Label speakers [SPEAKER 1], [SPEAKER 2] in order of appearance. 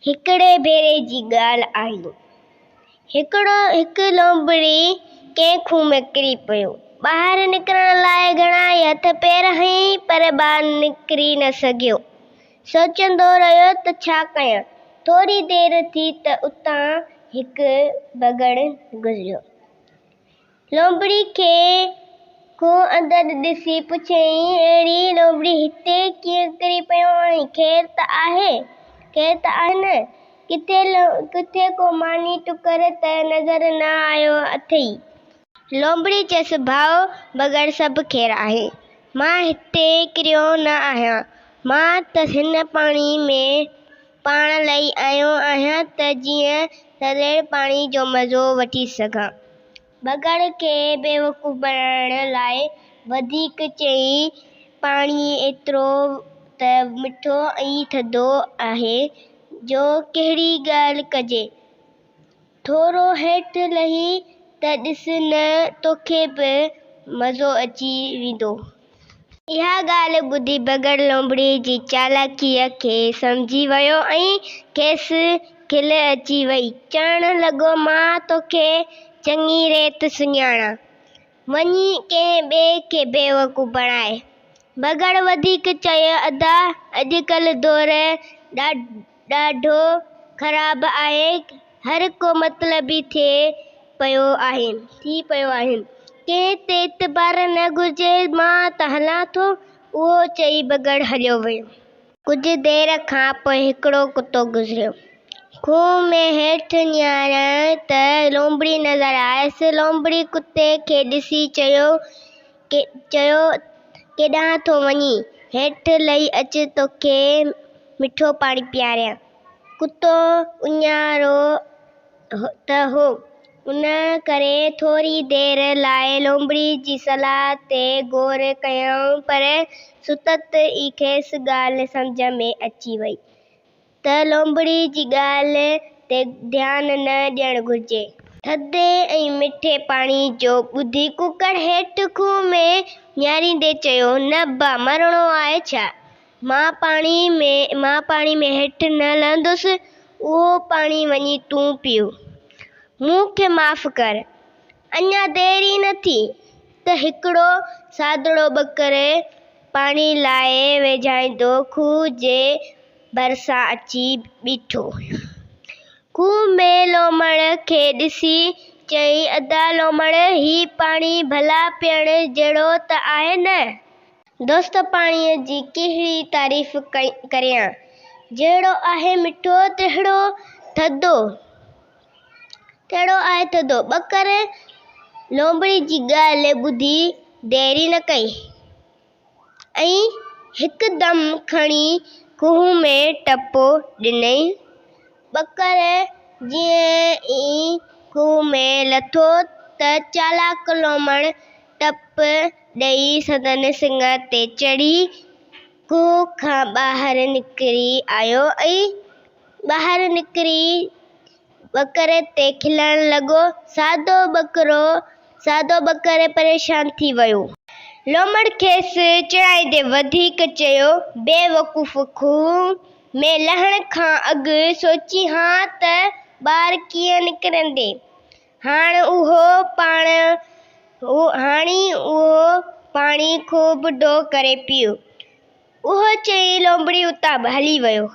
[SPEAKER 1] हिकिड़े भेरे जी ॻाल्हि आई। हिकु लोमड़ी कंहिं खूह में किरी पियो। ॿाहिरि निकिरण लाइ घणा ई हथ पेर हयईं, पर ॿाहिरि निकिरी न सघियो। सोचंदो रहियो त छा कयां। थोरी देरि थी त उतां हिकु बगड़ गुज़रियो। लोमड़ी खे खूह अंदरि ॾिसी पुछियईं, अहिड़ी लोमड़ी हिते कीअं किरी पियो आहीं? ख़ैर त आहे न? किथे को मानी टुकर त नज़र न आयो अथई? लोमड़ी चयसि, भाउ बगड़ सभु ख़ैर आहे। मां हिते किरियो न आहियां। मां त हिन पाणी में पाण लही आयो आहियां त जीअं थधे पाणी जो मज़ो वठी सघां। बगड़ खे बेवकूफ़ बणाइण लाइ वधीक चयईं, पाणी एतिरो त मिठो ऐं थधो आहे जो कहिड़ी ॻाल्हि कजे। थोरो हेठि लही त ॾिस न, तोखे बि मज़ो अची वेंदो। इहा ॻाल्हि ॿुधी बगड़ लोमड़ी जी चालाकीअ खे सम्झी वियो ऐं खेसि खिल अची वई। चवण लॻो, मां तोखे चङी रेत सुञाणां, वञी कंहिं ॿिए खे बेवकूफ़ बणाए। बगड़ वधीक चयो, अदा अॼुकल्ह दौरु ॾाढो ख़राबु आहे। हर को मतलबी थी पियो आहे। कंहिं ते एतबार न घुरिजे। मां त हलां थो। उहो चई बगड़ हलियो वियो। कुझु देरि खां पोइ हिकिड़ो कुतो गुज़रियो। खूह में हेठि निहारियईं त लोमड़ी नज़र आयसि। लोमड़ी कुते खे ॾिसी चयो, केॾांहुं थो वञीं? हेठि लही अच, तोखे मिठो पाणी पीआरियां। कुतो उञारो त हो। उन करे थोरी देरि लाइ लोमड़ी जी सलाह ते गौर कयो, पर सुतत ई खेसि ॻाल्हि सम्झ में अची वई त लोमड़ी जी ॻाल्हि ते ध्यानु न ॾियणु घुरिजे। थधे ऐं मिठे पाणी जो ॿुधी कुकड़ हेठि खूह में निहारींदे चयो, न बा, मरणो आहे छा? मां पाणी में हेठि न लहंदुसि। उहो पाणी वञी तूं पीउ। मूंखे माफ़ कर। अञा देरि ई न थी त हिकिड़ो सादड़ो ॿकरु पाणी लाइ वेझाईंदो खूह जे भरिसां अची बीठो। खूह में लोमड़ खे ॾिसी चयईं, अदा लोमड़, ही पाणी भला पीअण जहिड़ो त आहे न? दोस्त, पाणीअ जी कहिड़ी तारीफ़ करियां? जहिड़ो आहे मिठो, तहिड़ो थधो। ॿकरु लोमड़ी जी ॻाल्हि ॿुधी देरि न कई ऐं हिकदमि खणी खूह में टपो ॾिनई। ॿकरु जीअं ई खूह में लथो त चालाक लोमड़ टप ॾेई संदनि सिंग ते चढ़ी खूह खां ॿाहिरि निकिरी आयो ऐं ॿाहिरि निकिरी ॿकरे ते खिलण लॻो। सादो ॿकरु परेशान थी वियो। लोमड़ खेसि चिढ़ाईंदे वधीक चयो, बेवकूफ़, खूह में लहण खां अॻु सोची हा त ॿाहिरि कीअं निकिरंदे। हाणे उहो पाणी खूब ढो करे पीउ। उहो चई लोमड़ी उतां हली वियो।